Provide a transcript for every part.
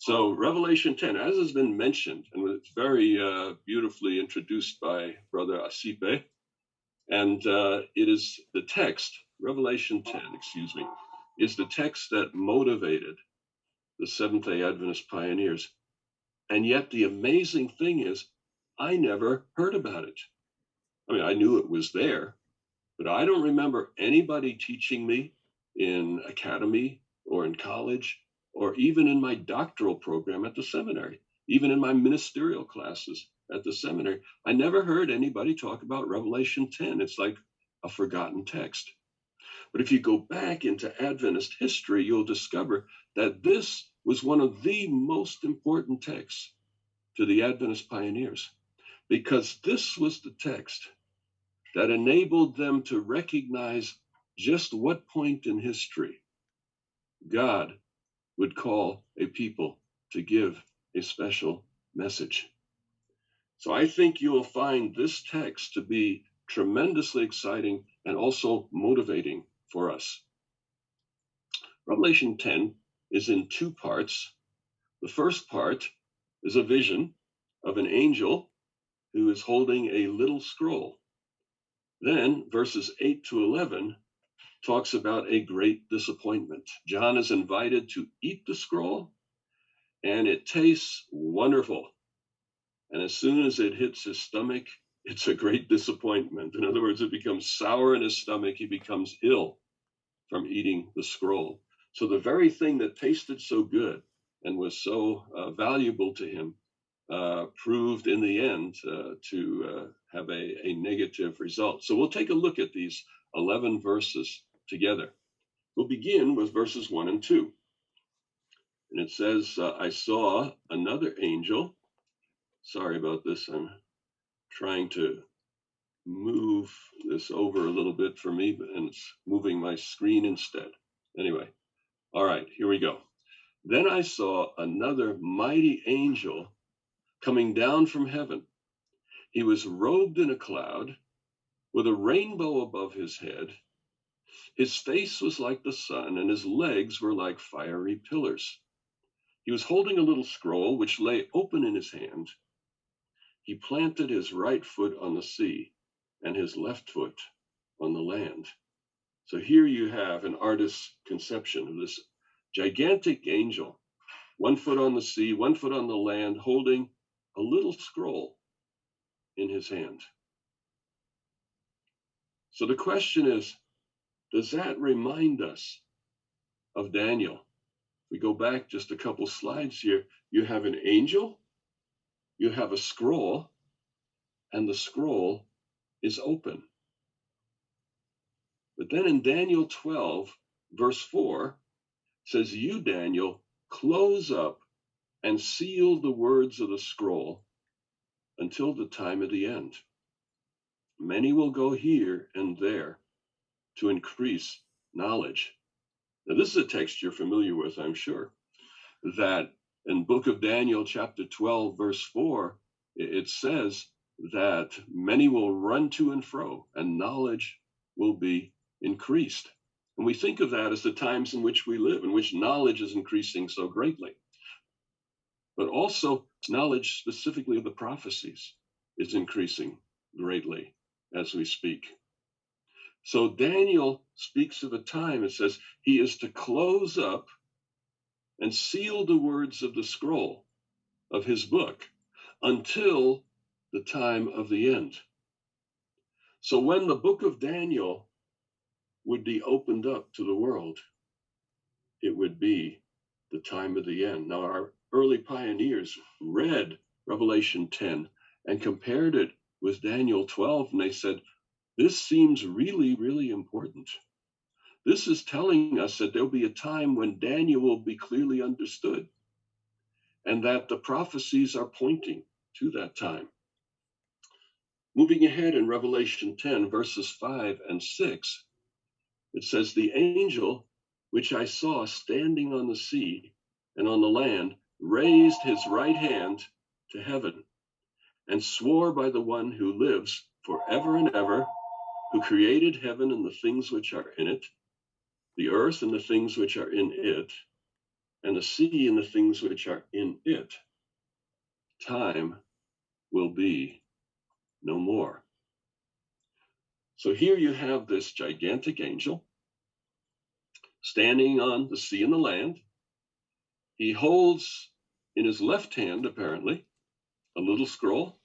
So Revelation 10, as has been mentioned, and it's very beautifully introduced by Brother Asipe, and it is the text, Revelation 10, excuse me, is the text that motivated the Seventh-day Adventist pioneers. And yet the amazing thing is, I never heard about it. I mean, I knew it was there, but I don't remember anybody teaching me in academy or in college or even in my doctoral program at the seminary, even in my ministerial classes at the seminary. I never heard anybody talk about Revelation 10. It's like a forgotten text. But if you go back into Adventist history, you'll discover that this was one of the most important texts to the Adventist pioneers, because this was the text that enabled them to recognize just what point in history God would call a people to give a special message. So I think you will find this text to be tremendously exciting and also motivating for us. Revelation 10 is in two parts. The first part is a vision of an angel who is holding a little scroll. Then verses 8 to 11 talks about a great disappointment. John is invited to eat the scroll, and it tastes wonderful. And as soon as it hits his stomach, it's a great disappointment. In other words, it becomes sour in his stomach. He becomes ill from eating the scroll. So the very thing that tasted so good and was so valuable to him proved in the end to have a negative result. So we'll take a look at these 11 verses together. We'll begin with verses 1 and 2. And it says, I saw another angel. Sorry about this. I'm trying to move this over a little bit for me, and it's moving my screen instead. Anyway, all right, here we go. Then I saw another mighty angel coming down from heaven. He was robed in a cloud with a rainbow above his head. His face was like the sun, and his legs were like fiery pillars. He was holding a little scroll which lay open in his hand. He planted his right foot on the sea and his left foot on the land. So here you have an artist's conception of this gigantic angel, 1 foot on the sea, 1 foot on the land, holding a little scroll in his hand. So the question is, does that remind us of Daniel? We go back just a couple slides here. You have an angel, you have a scroll, and the scroll is open. But then in Daniel 12, verse 4, says, you, Daniel, close up and seal the words of the scroll until the time of the end. Many will go here and there to increase knowledge. Now, this is a text you're familiar with, I'm sure, that in book of Daniel, chapter 12, verse 4, it says that many will run to and fro and knowledge will be increased. And we think of that as the times in which we live, in which knowledge is increasing so greatly. But also knowledge specifically of the prophecies is increasing greatly as we speak. So Daniel speaks of a time, it says, he is to close up and seal the words of the scroll of his book until the time of the end. So when the book of Daniel would be opened up to the world, it would be the time of the end. Now, our early pioneers read Revelation 10 and compared it with Daniel 12, and they said, this seems really, really important. This is telling us that there'll be a time when Daniel will be clearly understood and that the prophecies are pointing to that time. Moving ahead in Revelation 10, verses 5 and 6, it says, the angel which I saw standing on the sea and on the land raised his right hand to heaven and swore by the one who lives forever and ever, who created heaven and the things which are in it, the earth and the things which are in it, and the sea and the things which are in it, time will be no more. So here you have this gigantic angel standing on the sea and the land. He holds in his left hand, apparently, a little scroll,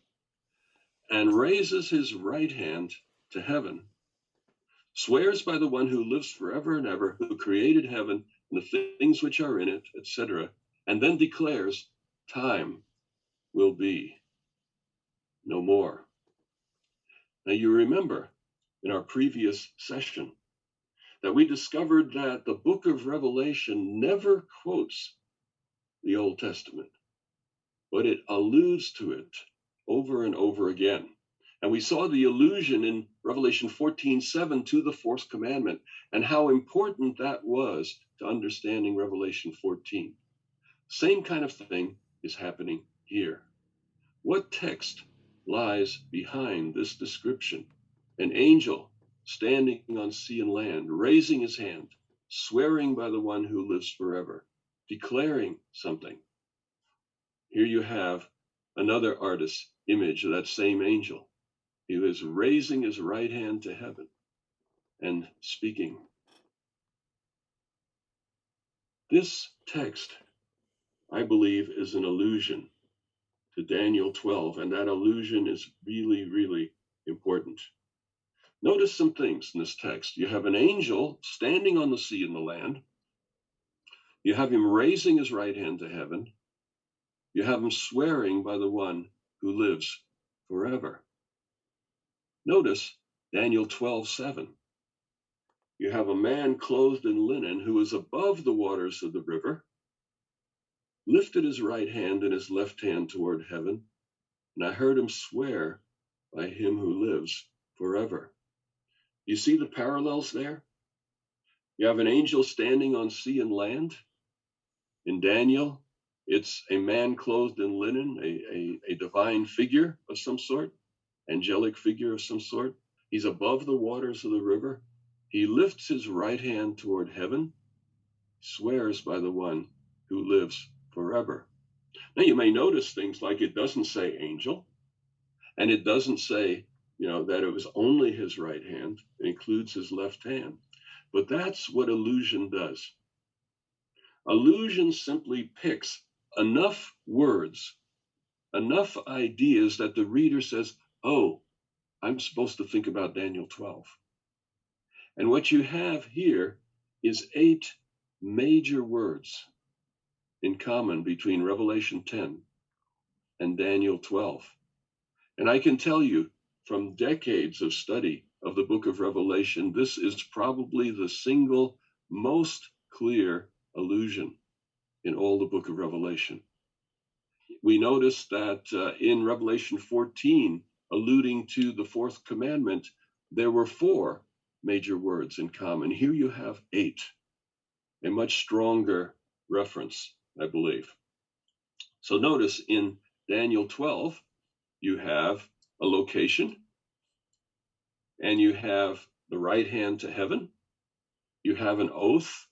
and raises his right hand to heaven, swears by the one who lives forever and ever, who created heaven and the things which are in it, etc., and then declares, time will be no more. Now you remember in our previous session that we discovered that the book of Revelation never quotes the Old Testament, but it alludes to it over and over again. And we saw the allusion in Revelation 14:7 to the fourth commandment and how important that was to understanding Revelation 14. Same kind of thing is happening here. What text lies behind this description? An angel standing on sea and land, raising his hand, swearing by the one who lives forever, declaring something. Here you have another artist's image of that same angel. He was raising his right hand to heaven and speaking. This text, I believe, is an allusion to Daniel 12, and that allusion is really, really important. Notice some things in this text. You have an angel standing on the sea and the land. You have him raising his right hand to heaven. You have him swearing by the one who lives forever. Notice Daniel 12:7. You have a man clothed in linen who is above the waters of the river, lifted his right hand and his left hand toward heaven, and I heard him swear by him who lives forever. You see the parallels there? You have an angel standing on sea and land. In Daniel, it's a man clothed in linen, a divine figure of some sort, angelic figure of some sort. He's above the waters of the river. He lifts his right hand toward heaven, swears by the one who lives forever. Now you may notice things like it doesn't say angel, and it doesn't say, that it was only his right hand. It includes his left hand. But that's what allusion does. Allusion simply picks enough words, enough ideas that the reader says, oh, I'm supposed to think about Daniel 12. And what you have here is 8 major words in common between Revelation 10 and Daniel 12. And I can tell you from decades of study of the book of Revelation, this is probably the single most clear allusion in all the book of Revelation. We notice that in Revelation 14, alluding to the fourth commandment, there were 4 major words in common. Here you have 8, a much stronger reference, I believe. So notice in Daniel 12, you have a location, and you have the right hand to heaven. You have an oath,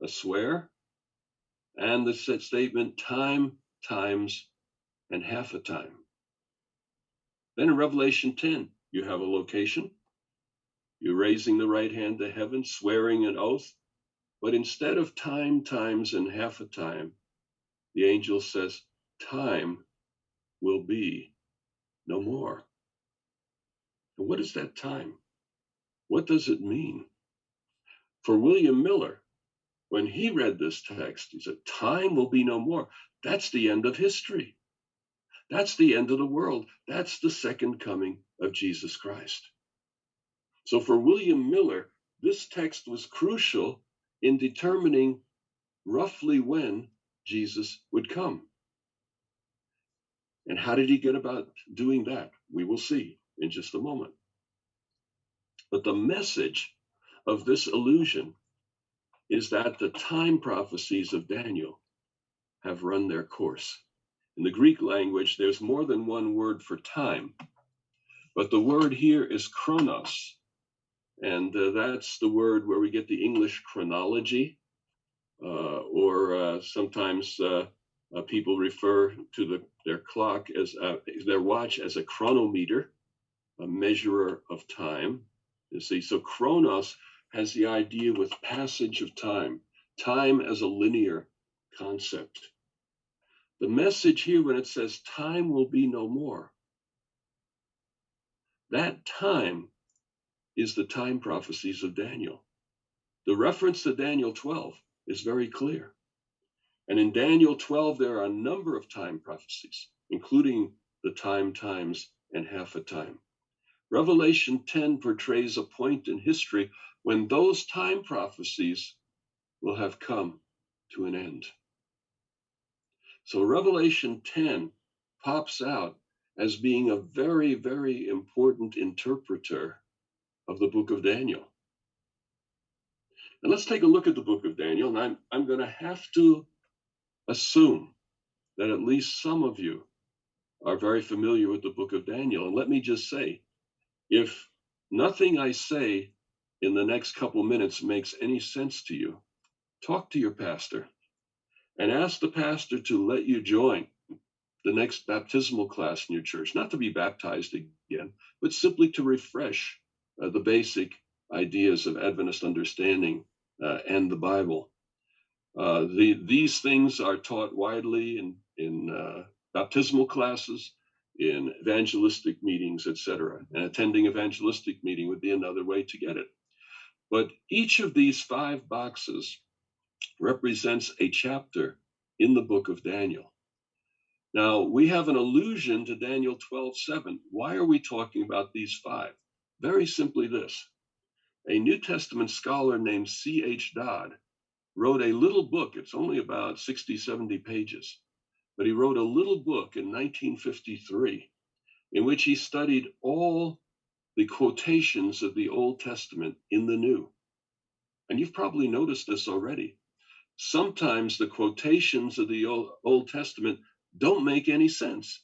a swear, and the statement time, times, and half a time. Then in Revelation 10, you have a location. You're raising the right hand to heaven, swearing an oath. But instead of time, times, and half a time, the angel says, time will be no more. And what is that time? What does it mean? For William Miller, when he read this text, he said, time will be no more. That's the end of history. That's the end of the world. That's the second coming of Jesus Christ. So for William Miller, this text was crucial in determining roughly when Jesus would come. And how did he get about doing that? We will see in just a moment. But the message of this allusion is that the time prophecies of Daniel have run their course. In the Greek language, there's more than one word for time, but the word here is chronos, and that's the word where we get the English chronology. or sometimes people refer to their clock as their watch as a chronometer, a measurer of time. You see, so chronos has the idea with passage of time, time as a linear concept. The message here, when it says time will be no more, that time is the time prophecies of Daniel. The reference to Daniel 12 is very clear. And in Daniel 12, there are a number of time prophecies, including the times, and half a time. Revelation 10 portrays a point in history when those time prophecies will have come to an end. So Revelation 10 pops out as being a very, very important interpreter of the book of Daniel. And let's take a look at the book of Daniel, and I'm going to have to assume that at least some of you are very familiar with the book of Daniel. And let me just say, if nothing I say in the next couple minutes makes any sense to you, talk to your pastor and ask the pastor to let you join the next baptismal class in your church, not to be baptized again, but simply to refresh the basic ideas of Adventist understanding and the Bible. These things are taught widely in baptismal classes, in evangelistic meetings, etc. And attending evangelistic meeting would be another way to get it. But each of these 5 boxes represents a chapter in the book of Daniel. Now, we have an allusion to Daniel 12:7. Why are we talking about these 5? Very simply this. A New Testament scholar named C.H. Dodd wrote a little book. It's only about 60, 70 pages. But he wrote a little book in 1953 in which he studied all the quotations of the Old Testament in the New. And you've probably noticed this already. Sometimes the quotations of the Old Testament don't make any sense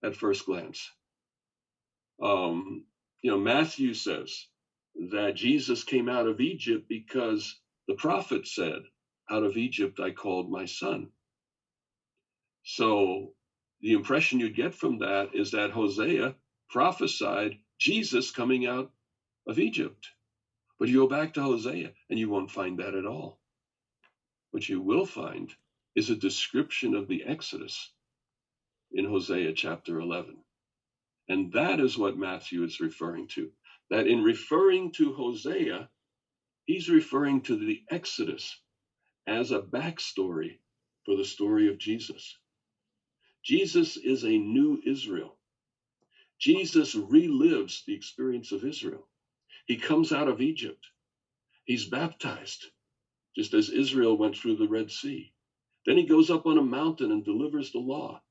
at first glance. Matthew says that Jesus came out of Egypt because the prophet said, "Out of Egypt I called my son." So the impression you'd get from that is that Hosea prophesied Jesus coming out of Egypt. But you go back to Hosea and you won't find that at all. What you will find is a description of the Exodus in Hosea chapter 11. And that is what Matthew is referring to. That in referring to Hosea, he's referring to the Exodus as a backstory for the story of Jesus. Jesus is a new Israel. Jesus relives the experience of Israel. He comes out of Egypt. He's baptized, just as Israel went through the Red Sea. Then he goes up on a mountain and delivers the law.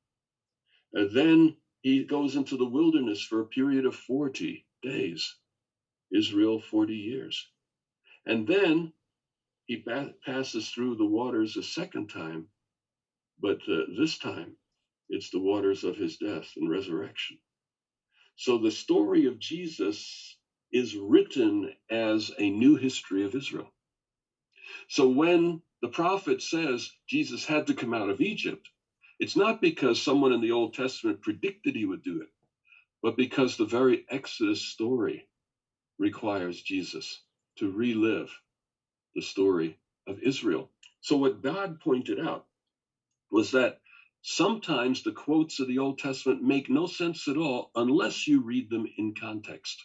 And then he goes into the wilderness for a period of 40 days. Israel, 40 years. And then he passes through the waters a second time, but this time it's the waters of his death and resurrection. So the story of Jesus is written as a new history of Israel. So when the prophet says Jesus had to come out of Egypt, it's not because someone in the Old Testament predicted he would do it, but because the very Exodus story requires Jesus to relive the story of Israel. So what God pointed out was that sometimes the quotes of the Old Testament make no sense at all unless you read them in context.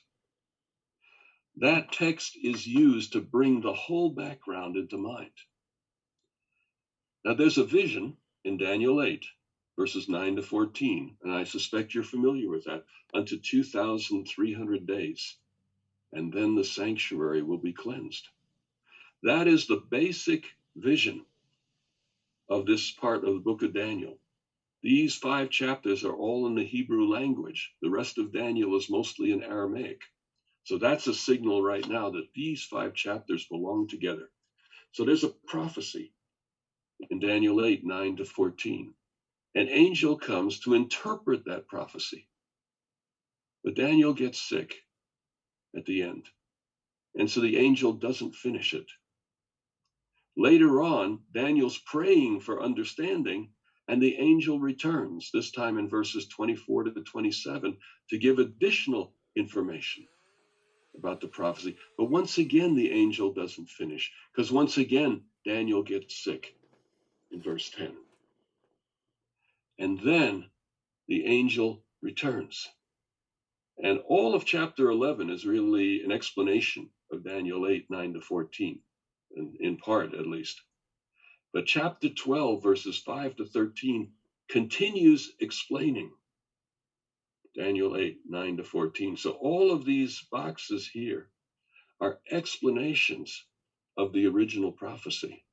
That text is used to bring the whole background into mind. Now, there's a vision in Daniel 8, verses 9 to 14, and I suspect you're familiar with that, unto 2,300 days, and then the sanctuary will be cleansed. That is the basic vision of this part of the book of Daniel. These 5 chapters are all in the Hebrew language. The rest of Daniel is mostly in Aramaic. So that's a signal right now that these 5 chapters belong together. So there's a prophecy in Daniel 8, 9 to 14. An angel comes to interpret that prophecy. But Daniel gets sick at the end. And so the angel doesn't finish it. Later on, Daniel's praying for understanding, and the angel returns, this time in verses 24 to 27, to give additional information about the prophecy. But once again, the angel doesn't finish, because once again, Daniel gets sick in verse 10. And then the angel returns. And all of chapter 11 is really an explanation of Daniel 8, 9 to 14, in part at least. But chapter 12, verses 5 to 13, continues explaining Daniel 8, 9 to 14. So all of these boxes here are explanations of the original prophecy.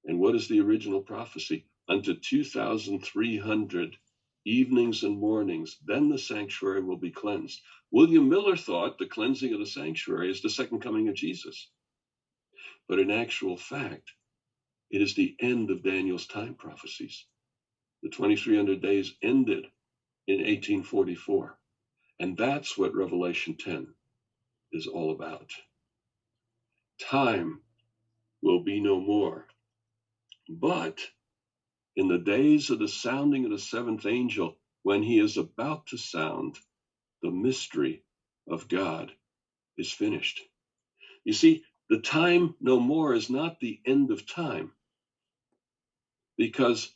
And what is the original prophecy? Unto 2,300 evenings and mornings, then the sanctuary will be cleansed. William Miller thought the cleansing of the sanctuary is the second coming of Jesus. But in actual fact, it is the end of Daniel's time prophecies. The 2,300 days ended in 1844. And that's what Revelation 10 is all about. Time will be no more. But in the days of the sounding of the seventh angel, when he is about to sound, the mystery of God is finished. You see, the time no more is not the end of time, because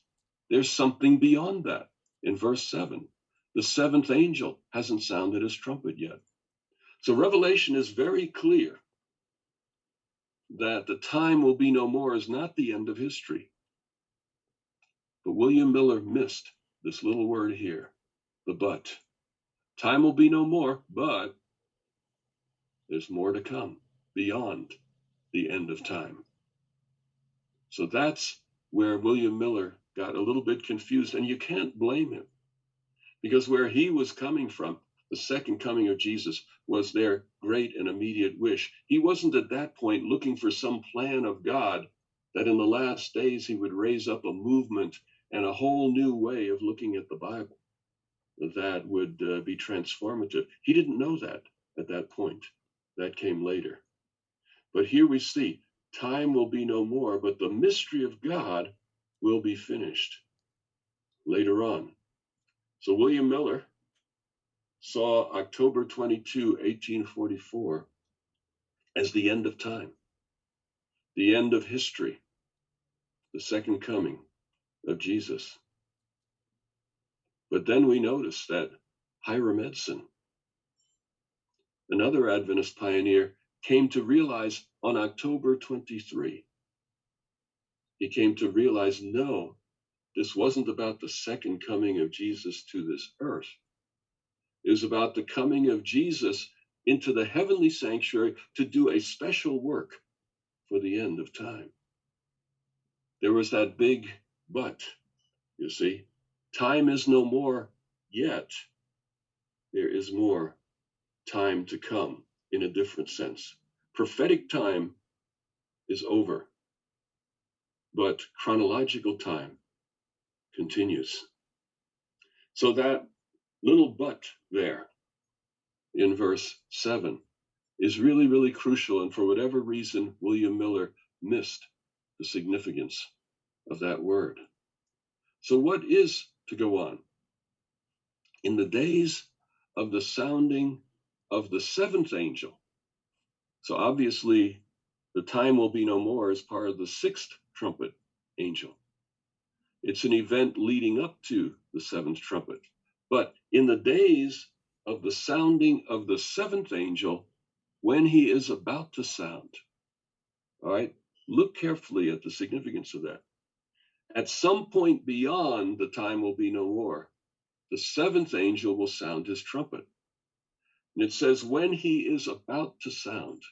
there's something beyond that. In verse 7, the seventh angel hasn't sounded his trumpet yet. So Revelation is very clear that the time will be no more is not the end of history. But William Miller missed this little word here, the but. Time will be no more, but there's more to come beyond the end of time. So that's where William Miller got a little bit confused, and you can't blame him, because where he was coming from, the second coming of Jesus, was their great and immediate wish. He wasn't at that point looking for some plan of God that in the last days he would raise up a movement and a whole new way of looking at the Bible that would be transformative. He didn't know that at that point. That came later. But here we see, time will be no more, but the mystery of God will be finished later on. So William Miller saw October 22, 1844 as the end of time, the end of history, the second coming of Jesus. But then we notice that Hiram Edson, another Adventist pioneer, came to realize on October 23, he came to realize, no, this wasn't about the second coming of Jesus to this earth. It was about the coming of Jesus into the heavenly sanctuary to do a special work for the end of time. There was that big but, you see. Time is no more yet. There is more time to come in a different sense. Prophetic time is over, but chronological time continues. So that little but there in verse 7 is really, really crucial. And for whatever reason, William Miller missed the significance of that word. So what is to go on? In the days of the sounding of the seventh angel, so obviously the time will be no more as part of the sixth trumpet angel. It's an event leading up to the seventh trumpet. But in the days of the sounding of the seventh angel, when he is about to sound, all right, look carefully at the significance of that. At some point beyond the time will be no more, the seventh angel will sound his trumpet. And it says, when he is about to sound.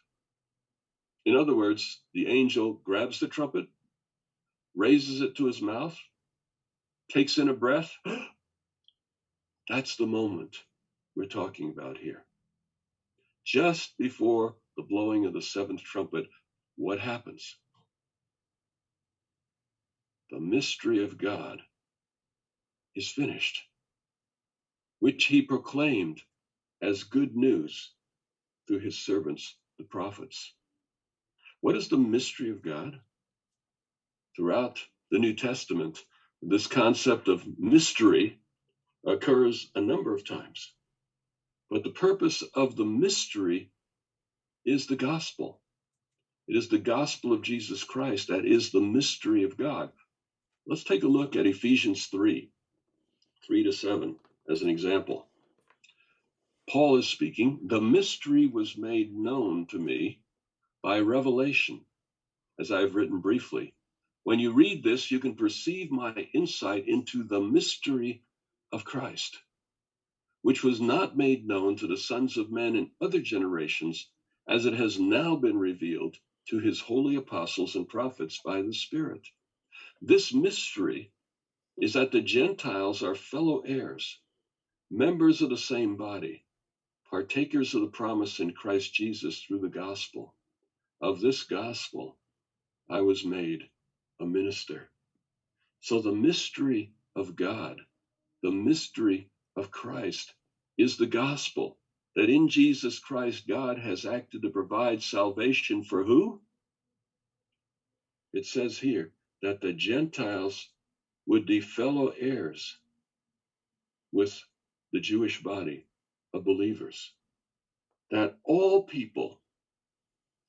In other words, the angel grabs the trumpet, raises it to his mouth, takes in a breath. That's the moment we're talking about here. Just before the blowing of the seventh trumpet, what happens? The mystery of God is finished, which he proclaimed as good news through his servants, the prophets. What is the mystery of God? Throughout the New Testament, this concept of mystery occurs a number of times. But the purpose of the mystery is the gospel. It is the gospel of Jesus Christ that is the mystery of God. Let's take a look at Ephesians 3:3-7 as an example. Paul is speaking, the mystery was made known to me by revelation, as I have written briefly. When you read this, you can perceive my insight into the mystery of Christ, which was not made known to the sons of men in other generations, as it has now been revealed to his holy apostles and prophets by the Spirit. This mystery is that the Gentiles are fellow heirs, members of the same body, partakers of the promise in Christ Jesus through the gospel. Of this gospel, I was made a minister. So the mystery of God, the mystery of Christ, is the gospel, that in Jesus Christ, God has acted to provide salvation for who? It says here that the Gentiles would be fellow heirs with the Jewish body of believers, that all people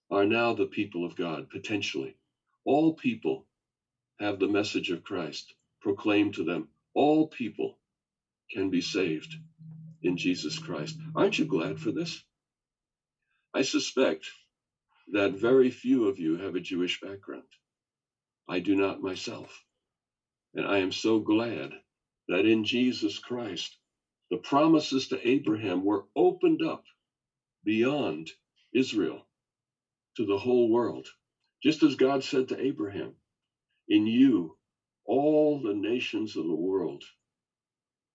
are now the people of God, potentially. All people have the message of Christ proclaimed to them. All people can be saved in Jesus Christ. Aren't you glad for this? I suspect that very few of you have a Jewish background. I do not myself. And I am so glad that in Jesus Christ, the promises to Abraham were opened up beyond Israel to the whole world. Just as God said to Abraham, in you, all the nations of the world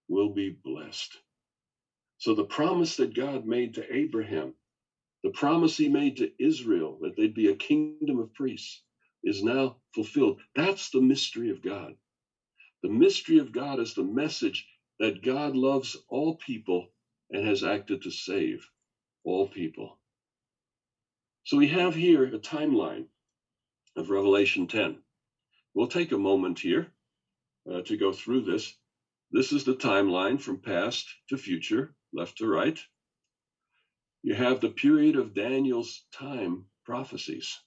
will be blessed. So the promise that God made to Abraham, the promise he made to Israel, that they'd be a kingdom of priests, is now fulfilled. That's the mystery of God. The mystery of God is the message that God loves all people and has acted to save all people. So we have here a timeline of Revelation 10. We'll take a moment here to go through this. This is the timeline from past to future, left to right. You have the period of Daniel's time prophecies.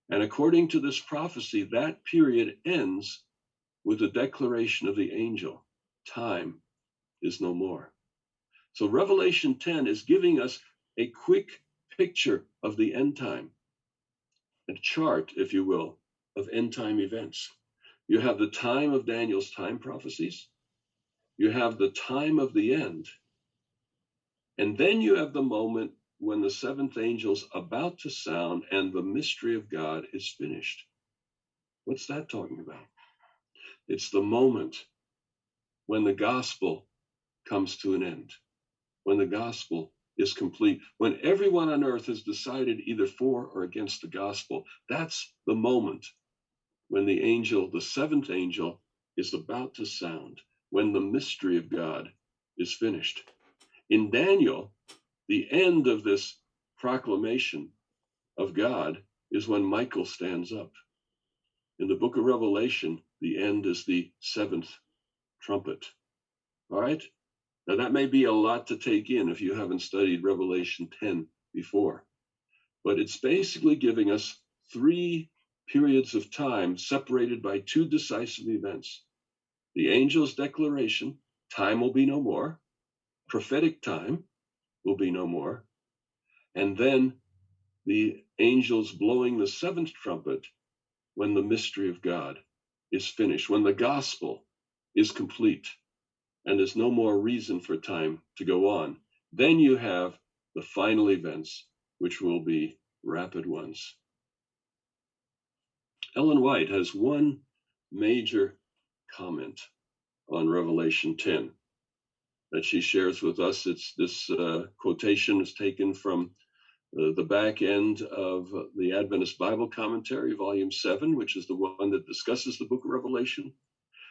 And according to this prophecy, that period ends with the declaration of the angel. Time is no more. So Revelation 10 is giving us a quick picture of the end time, a chart, if you will, of end time events. You have the time of Daniel's time prophecies. You have the time of the end. And then you have the moment when the seventh angel's about to sound and the mystery of God is finished. What's that talking about? It's the moment when the gospel comes to an end, when the gospel is complete, when everyone on earth has decided either for or against the gospel. That's the moment when the angel, the seventh angel, is about to sound, when the mystery of God is finished. In Daniel, the end of this proclamation of God is when Michael stands up. In the book of Revelation, the end is the seventh trumpet. All right? Now, that may be a lot to take in if you haven't studied Revelation 10 before, but it's basically giving us three periods of time separated by two decisive events. The angel's declaration, time will be no more. Prophetic time will be no more. And then the angels blowing the seventh trumpet when the mystery of God is finished, when the gospel is complete, and there's no more reason for time to go on. Then you have the final events, which will be rapid ones. Ellen White has one major comment on Revelation 10 that she shares with us. It's this quotation is taken from the back end of the Adventist Bible Commentary, Volume 7, which is the one that discusses the book of Revelation.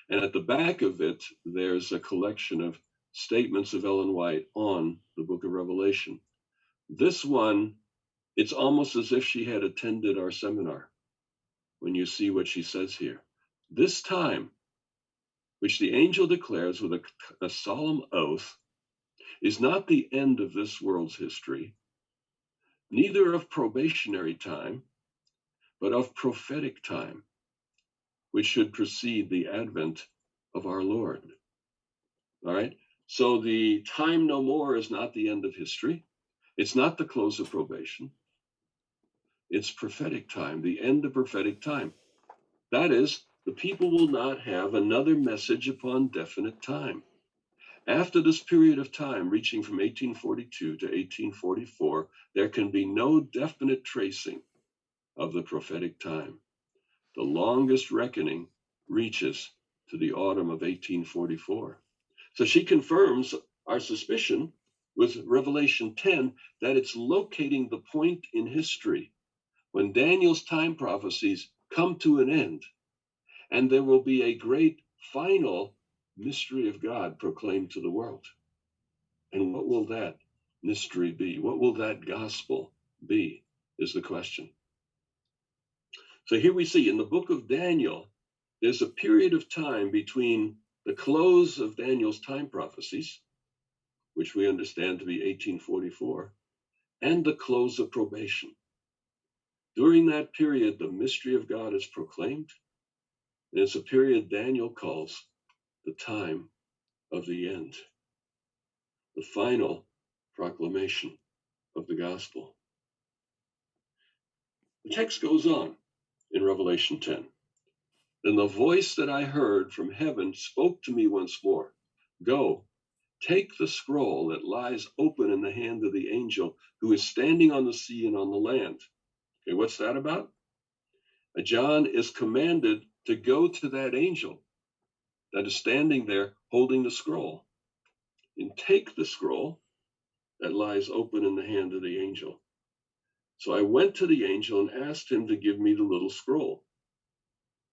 And at the back of it, there's a collection of statements of Ellen White on the book of Revelation. This one, it's almost as if she had attended our seminar. when you see what she says here. This time, which the angel declares with a solemn oath, is not the end of this world's history, neither of probationary time, but of prophetic time, which should precede the advent of our Lord. All right? So the time no more is not the end of history. It's not the close of probation. It's prophetic time, the end of prophetic time. That is, the people will not have another message upon definite time. After this period of time, reaching from 1842 to 1844, there can be no definite tracing of the prophetic time. The longest reckoning reaches to the autumn of 1844. So she confirms our suspicion with Revelation 10 that it's locating the point in history when Daniel's time prophecies come to an end, and there will be a great final mystery of God proclaimed to the world. And what will that mystery be? What will that gospel be, is the question. So here we see in the book of Daniel, there's a period of time between the close of Daniel's time prophecies, which we understand to be 1844, and the close of probation. During that period, the mystery of God is proclaimed, and it's a period Daniel calls the time of the end, the final proclamation of the gospel. The text goes on in Revelation 10. Then the voice that I heard from heaven spoke to me once more. Go, take the scroll that lies open in the hand of the angel who is standing on the sea and on the land. Okay, what's that about? John is commanded to go to that angel that is standing there holding the scroll and take the scroll that lies open in the hand of the angel. So I went to the angel and asked him to give me the little scroll.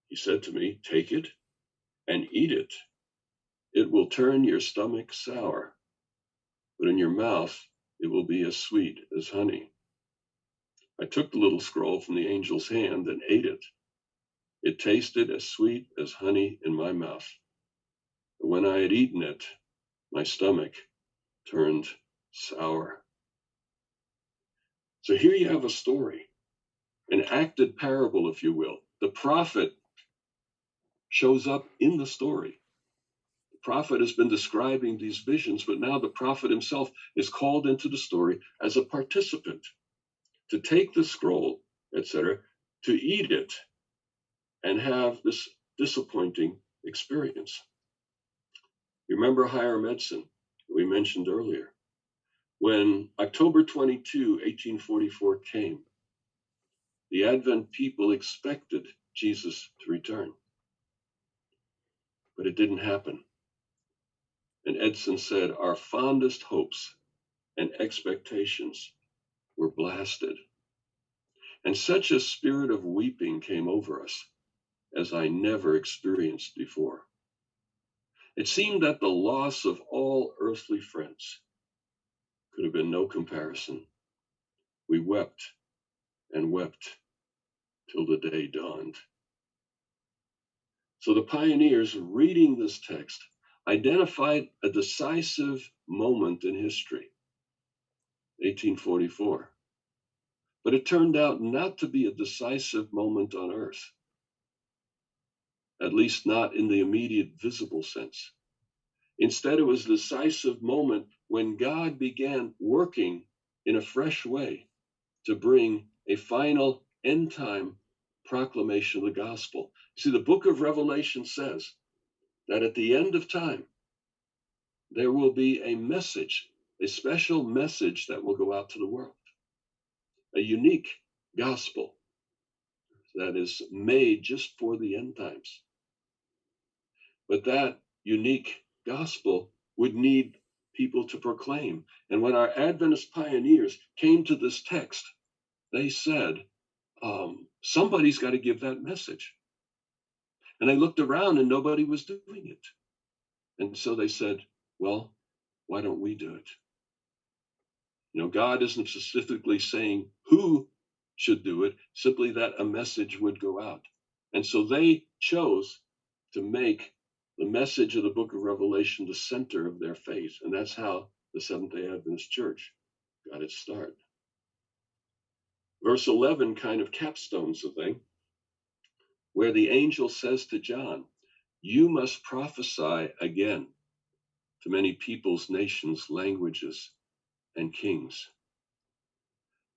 He said to me, take it and eat it. It will turn your stomach sour, but in your mouth it will be as sweet as honey. I took the little scroll from the angel's hand and ate it. It tasted as sweet as honey in my mouth. But when I had eaten it, my stomach turned sour. So here you have a story, an acted parable, if you will. The prophet shows up in the story. The prophet has been describing these visions, but now the prophet himself is called into the story as a participant to take the scroll, etc., to eat it and have this disappointing experience. You remember Hiram Edson, we mentioned earlier. When October 22, 1844 came, the Advent people expected Jesus to return. But it didn't happen. And Edson said, our fondest hopes and expectations were blasted. And such a spirit of weeping came over us as I never experienced before. It seemed that the loss of all earthly friends could have been no comparison. We wept and wept till the day dawned. So the pioneers reading this text identified a decisive moment in history, 1844. But it turned out not to be a decisive moment on earth, at least not in the immediate visible sense. Instead, it was a decisive moment when God began working in a fresh way to bring a final end time proclamation of the gospel. See, the book of Revelation says that at the end of time, there will be a message, a special message that will go out to the world, a unique gospel that is made just for the end times. But that unique gospel would need people to proclaim. And when our Adventist pioneers came to this text, they said, somebody's got to give that message. And they looked around and nobody was doing it. And so they said, well, why don't we do it? You know, God isn't specifically saying who should do it, simply that a message would go out. And so they chose to make the message of the book of Revelation the center of their faith. And that's how the Seventh-day Adventist Church got its start. Verse 11 kind of capstones the thing, where the angel says to John, "You must prophesy again to many peoples, nations, languages, and kings."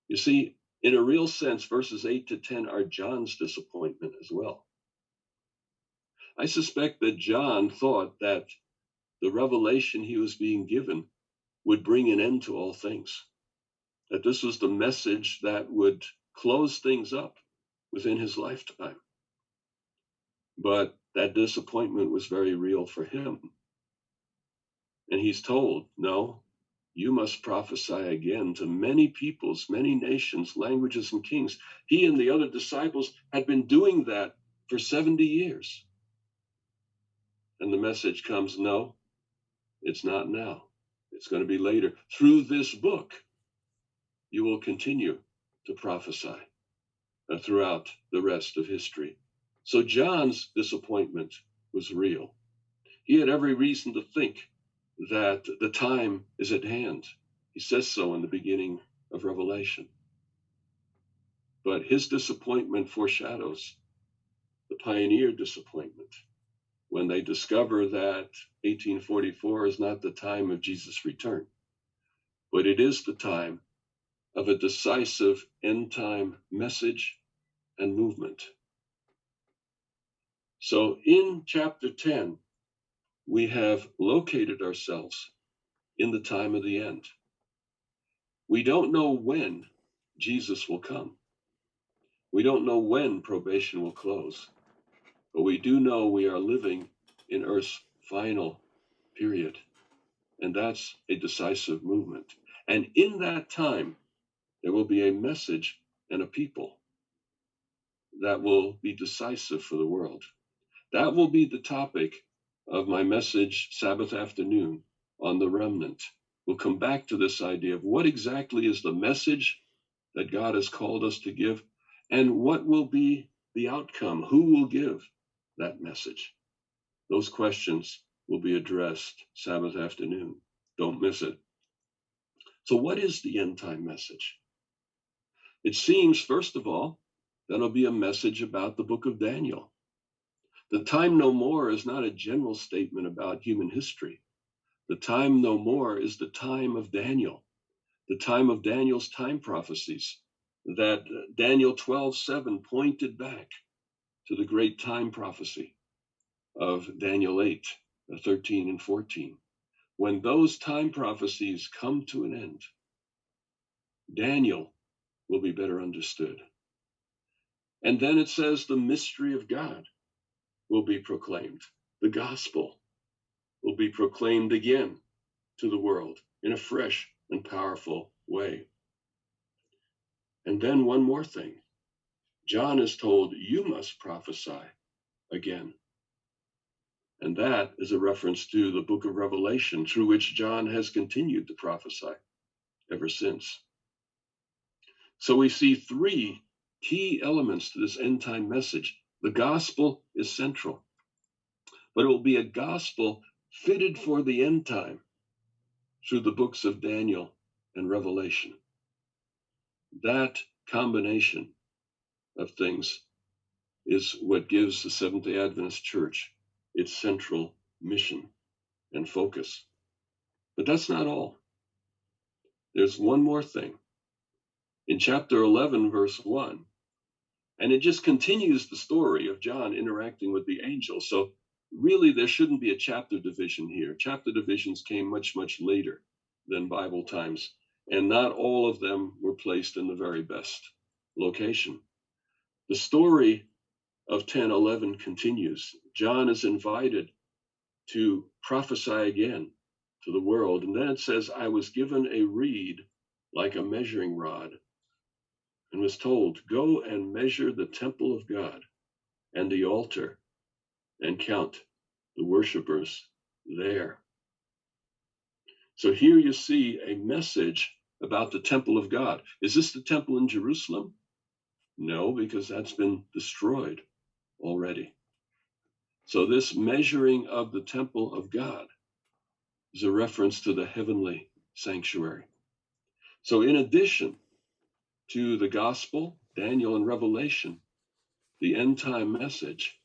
You see, in a real sense, verses 8 to 10 are John's disappointment as well. I suspect that John thought that the revelation he was being given would bring an end to all things, that this was the message that would close things up within his lifetime. But that disappointment was very real for him. And he's told, no, you must prophesy again to many peoples, many nations, languages, and kings. He and the other disciples had been doing that for 70 years. And the message comes, no, it's not now. It's going to be later. Through this book, you will continue to prophesy throughout the rest of history. So John's disappointment was real. He had every reason to think that the time is at hand. He says so in the beginning of Revelation. But his disappointment foreshadows the pioneer disappointment when they discover that 1844 is not the time of Jesus' return, but it is the time of a decisive end-time message and movement. So in chapter 10, we have located ourselves in the time of the end. We don't know when Jesus will come. We don't know when probation will close, but we do know we are living in Earth's final period, and that's a decisive movement. And in that time, there will be a message and a people that will be decisive for the world. That will be the topic of my message Sabbath afternoon on the remnant. We'll come back to this idea of what exactly is the message that God has called us to give, and what will be the outcome? Who will give that message? Those questions will be addressed Sabbath afternoon. Don't miss it. So what is the end time message? It seems, first of all, that it'll be a message about the book of Daniel. The time no more is not a general statement about human history. The time no more is the time of Daniel, the time of Daniel's time prophecies, that Daniel 12:7 pointed back to the great time prophecy of Daniel 8:13 and 14. When those time prophecies come to an end, Daniel will be better understood. And then it says the mystery of God will be proclaimed. The gospel will be proclaimed again to the world in a fresh and powerful way. And then one more thing. John is told, you must prophesy again. And that is a reference to the book of Revelation, through which John has continued to prophesy ever since. So we see three key elements to this end time message. The gospel is central, but it will be a gospel fitted for the end time through the books of Daniel and Revelation. That combination of things is what gives the Seventh-day Adventist Church its central mission and focus. But that's not all. There's one more thing. In chapter 11, verse 1, and it just continues the story of John interacting with the angel. So really, there shouldn't be a chapter division here. Chapter divisions came much, much later than Bible times, and not all of them were placed in the very best location. The story of 10:11 continues. John is invited to prophesy again to the world. And then it says, I was given a reed like a measuring rod and was told, go and measure the temple of God and the altar and count the worshipers there. So here you see a message about the temple of God. Is this the temple in Jerusalem? No, because that's been destroyed. already. So this measuring of the temple of God is a reference to the heavenly sanctuary. So in addition to the gospel, Daniel, and Revelation, the end time message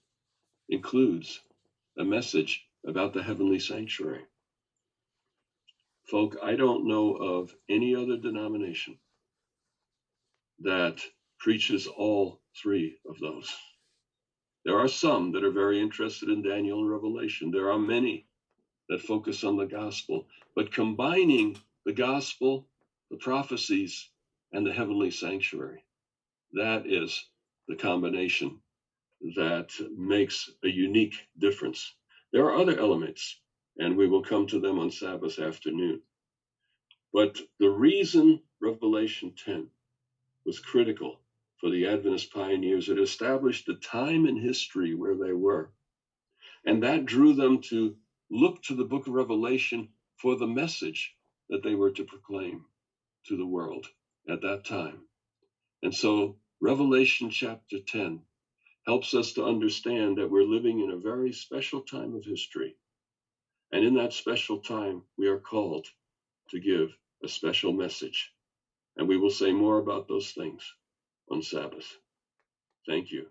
includes a message about the heavenly sanctuary. Folk, I don't know of any other denomination that preaches all three of those. There are some that are very interested in Daniel and Revelation. There are many that focus on the gospel, but combining the gospel, the prophecies, and the heavenly sanctuary, that is the combination that makes a unique difference. There are other elements, and we will come to them on Sabbath afternoon. But the reason Revelation 10 was critical for the Adventist pioneers, it established the time in history where they were. And that drew them to look to the book of Revelation for the message that they were to proclaim to the world at that time. And so Revelation chapter 10 helps us to understand that we're living in a very special time of history. And in that special time, we are called to give a special message. And we will say more about those things on Sabbath. Thank you.